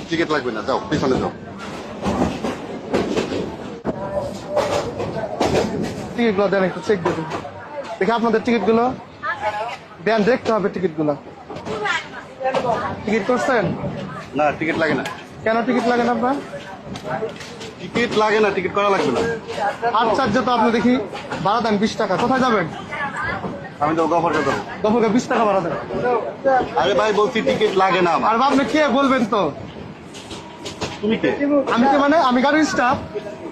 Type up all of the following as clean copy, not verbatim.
Ticket লাগবে না, যাও পিছনে যাও। টিকিট গুলো দেন, একটু চেক দেবেন। দেখি আপনাদের টিকিট গুলো দেন, দেখতে হবে টিকিট গুলো। টিকিট করছেন? না, টিকিট লাগে না। কেন টিকিট লাগে না আপনার? টিকিট লাগে না, টিকিট করা লাগবে না। আশ্চর্য তো, আপনি দেখি ভাড়া দেন 20 টাকা। কোথায় যাবেন? আমি তো গফরকে দেবো। গফরকে 20 টাকা ভাড়া দেন। আরে ভাই বলছি টিকিট লাগে না আমার। আর আপনি কে বলবেন তো? তুমি কে? আমি কি মানে? আমি গাড়ির স্টাফ।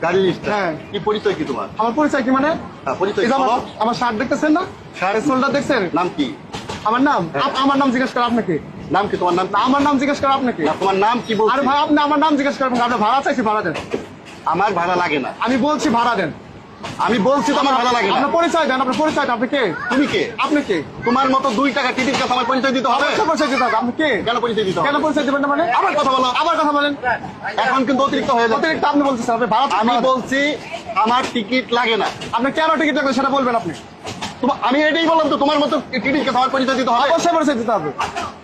গাড়ির স্টাফ? হ্যাঁ। কি পরিচয় কি তোমার? আমার পরিচয় কি মানে? হ্যাঁ, পরিচয় এই যে বলো। আমার শার্ট দেখতেছেন না? শার্ট? শোল্ডার দেখছেন? নাম কি? আমার নাম? আমার নাম জিজ্ঞেস করেন আপনাকে। নাম কি তোমার? নাম? আমার নাম জিজ্ঞেস করেন আপনাকে। না, তোমার নাম কি বলছি? আরে ভাই, আপনি আমার নাম জিজ্ঞেস করেন। আপনি ভাড়া চাইছি, ভাড়া দেন। আমার ভাড়া লাগে না। আমি বলছি ভাড়া দেন। আমি বলছি তো আমার ভাড়া লাগে না। আপনার পরিচয় দেন, আপনার পরিচয় দেন। আপনি কে? তুমি কে? আপনি কে? তোমার মতো 2 টাকা টিকিট কাছে আমার পরিচয় দিতে হবে? অবশ্যই পরিচয় দিতে হবে। আপনি কে? কেন পরিচয় দিতে হবে? কেন পরিচয় দিবেন না মানে? আবার কথা বলো। আবার কথা বলেন। এখন কিন্তু অতিরিক্ত হয়ে যাচ্ছে। অতিরিক্ত আপনি বলতেছেন। আপনি ভাড়া আমি বলছি আমার টিকিট লাগে না। আপনি কেন টিকিট লাগবে সেটা বলবেন আপনি। আমি এটাই বললাম তো, তোমার মতো টিকিট কাছে আমার পরিচয় দিতে হবে? অবশ্যই পরিচয় দিতে হবে।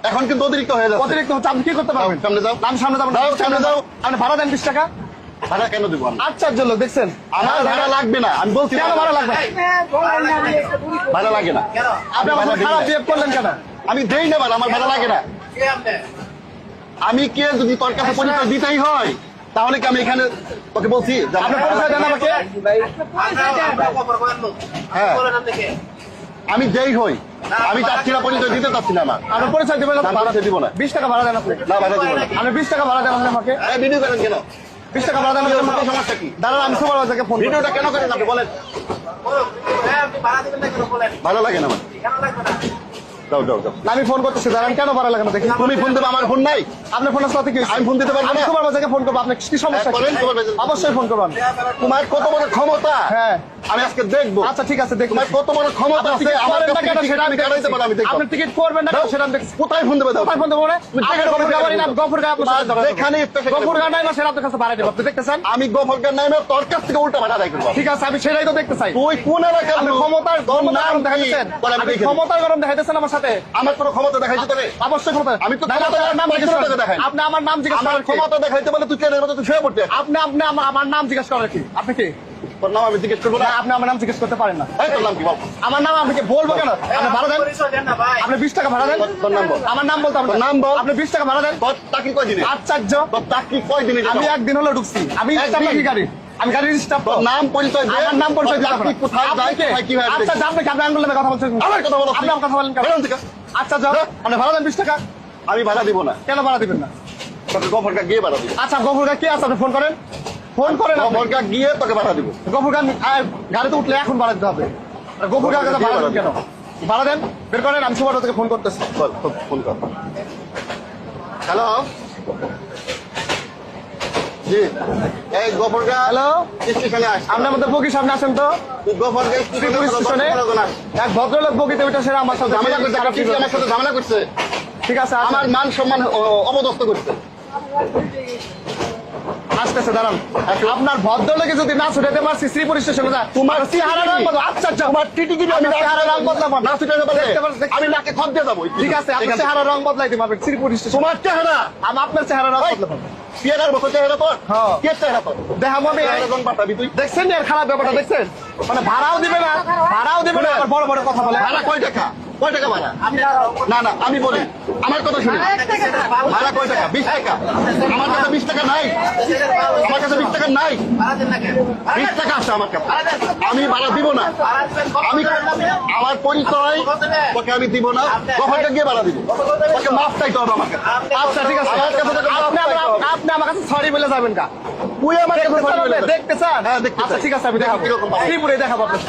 এখন কিন্তু অতিরিক্ত হয়ে যাচ্ছে। অতিরিক্ত হচ্ছে, আপনি কি করতে পারবেন? সামনে যাও। আমি সামনে যাবো না। যাও, সামনে যাও। আপনি ভাড়া দেন 20 টাকা। ভাড়া কেন দেবো আমি? আশ্চর্য লোক, দেখছেন? আমার ভাড়া লাগবে না, আমি বলছি। কেন ভাড়া লাগবে? ভাড়া লাগে না। আপনি আমার সাথে খারাপ বিহেভ করলেন কেন? আমি দেই না ভাড়া, আমার ভাড়া লাগে না। আমি কে? যদি তোর কাছে পরিচয় দিতেই হয় তাহলে কি আমি এখানে তোকে বলছি যে আপনি পরিচয় দেন আমাকে। হ্যাঁ, আমি যেই হই, আমি চাচ্ছি না পরিচয় দিতে চাচ্ছি না আমার। আপনি পরিচয় দিবেন না? আমি পরিচয় দিব না। 20 টাকা ভাড়া দেন আপনি। না, ভাড়া দিব না। আপনি 20 টাকা ভাড়া দেন আপনি আমাকে। ভিডিও করেন কেন? 20 টাকা ভাড়া দেন আপনি আমাকে। সমস্যা কি? দাঁড়ান, আমি সুপারভাইজারকে ফোন করি। ভিডিওটা কেন করেন আপনি বলেন? ভালো লাগে না আমার। যাও যাও যাও। আমি ফোন করতেছি, দাঁড়ান। কেন ভাড়া লাগে না দেখি। তুমি ফোন দেবে, আমার ফোন নাই। আপনার ফোনের সাথে কি? আমি ফোন দিতে পারবো আমি না। সুপারভাইজারকে ফোন করবো। আপনার কি সমস্যা? করেন, সুপারভাইজার। অবশ্যই ফোন করবেন। তোমার কত বড় ক্ষমতা হ্যাঁ, আমি আজকে দেখবো। আচ্ছা ঠিক আছে, দেখুন। তোমার কত বড় ক্ষমতা আছে আমার কাছ থেকে টিকিট আমি কাটাইতে পারবো, আমি দেখবো। আপনি টিকিট করবেন না সেটা আমি দেখছি। কোথায় ফোন দেবে? দাও। কোথায় ফোন দেবো? আমি গফরগাঁও নামে তোর কাছ থেকে উল্টা ভাড়া আদায় করবো। ঠিক আছে, আমি সেটাই তো দেখতে চাই। তুই কোন এলাকার আপনি লোক? ক্ষমতার তোর নাম গরম কি? দেখাইতেছেন। বল, আমি আপনি দেখে নিই। ক্ষমতার গরম দেখাইতেছেন আমার সাথে। আমার কোনো ক্ষমতা দেখাইতে তোরে? অবশ্যই ক্ষমতা। আমি তো না, না, ক্ষমতা আপনার নাম জিজ্ঞেস তোকে করেন। দেখাই। আপনি আমার নাম জিজ্ঞেস আমার করেন কি? ক্ষমতা দেখাইতে বলে তুই ট্রেনের মতো তুই শুয়ে পড়তে। আপনি আমার নাম জিজ্ঞেস করেন কি? আপনি কি? তোর নাম আমি জিজ্ঞেস করবো না, না? আপনি আমার নাম জিজ্ঞেস করতে পারেন না। এই, তোর নাম কি বল? আমার নাম আপনাকে বলবো কেন? আপনি ভাড়া দেন। আপনি 20 টাকা ভাড়া দেন। তোর নাম বল। আমার নাম বলতে হবে না। তোর নাম বল। আপনি 20 টাকা ভাড়া দেন। তোর চাকরি কয়দিনে? আশ্চর্য। তোর চাকরি কয়দিনে? আমি একদিন হলো ঢুকছি। আমি একদিন? স্টাফ নাকি গাড়ি? আমি গাড়ির স্টাফ। তোর নাম পরিচয় দে। আমার নাম পরিচয় দিতে হবে চাকরি না। কোথায় আপনি যায়, কে? কোথায় কিভাবে আচ্ছা, দেখছিস? আপনি কি আপনি আঙ্গুল নামে কথা বলছেন? আমার কথা বলো। আপনি আমার কথা বলেন কেন? বেরোন থেকে। আচ্ছা যাও, আপনি ভাড়া দেন 20 টাকা। আমি ভাড়া দিব না। কেন ভাড়া দিবেন না? তোকে গফরগাঁও গিয়ে ভাড়া দিব। আচ্ছা, গফুরগা কে আছে? আপনি ফোন করেন। ফোন করেন। গফরগাঁও গিয়ে তোকে ভাড়া দিব। গফুরগা গাড়িতে উঠলে এখন ভাড়া দিতে হবে। গফুরগা কাছে ভাড়া দেন কেন? ভাড়া দেন, বের করেন। আমি সুপার থেকে ফোন করতেছি। বল, ফোন কর। হ্যালো, জি, এই গফরগাঁও হ্যালো, স্টেশনে আস। আপনার মধ্যে বগির সামনে আসেন তো। তুই গফরগাঁও শ্রীপুর স্টেশনে এক ভদ্রলোক বগিতে উঠে সেরা আমার সাথে ঝামেলা করছে। আমার সাথে ঝামেলা করছে। ঠিক আছে, আমার মান সম্মান অবদস্ত করছে। আসতেছে, দাঁড়ান। আপনার ভদ্রলোকে যদি না ছুটাতে পারছি শ্রীপুর স্টেশনে যা। তোমার চেহারা রং বদল। আচ্ছা, তোমার টিটিগিরি আমি চেহারা রং বদলাবো না। না ছুটাতে পারলে দেখতে পারছি। আমি নাকে খত দিয়ে যাবো। ঠিক আছে, আপনার চেহারা রং বদলাইতে পারবেন শ্রীপুর স্টেশন। তোমার চেহারা, আমি আপনার চেহারা রং বদলাবো। পেয়ারার মতো চেহারা তোর। হ্যাঁ। কে চেহারা তোর? দেখাবো আমি। রং পাঠাবি তুই? দেখছেন এর খারাপ ব্যাপারটা? দেখছেন মানে ভাড়াও দিবে না, ভাড়াও দিবে না, আবার বড় বড় কথা বলে। ভাড়া কয় টাকা? কয় টাকা ভাড়া? না না, আমি বলি, আমার কথা শুনি। ভাড়া কয় টাকা? 20 টাকা। আমার কাছে 20 টাকা নাই। আমার কাছে 20 টাকা নাই। 20 টাকা আছে আমার কাছে। আমি ভাড়া দিব না। আমি আমার পরিচয় তোকে আমি দিব না। গফরগাঁও গিয়ে ভাড়া দিব। তোকে মাফ চাইতে হবে আমার কাছে। আচ্ছা ঠিক আছে, আমার কাছে তোকে মাফ চাইতে হবে। আপনি আমার কাছে সরি বলে যাবেন কা? তুই আমার কাছে sorry বলে যাবি। দেখতে চান? হ্যাঁ, দেখতে আচ্ছা চাই। ঠিক আছে, আমি দেখাবো। কিরকম ভাড়া? শ্রীপুরে দেখাবো আপনার।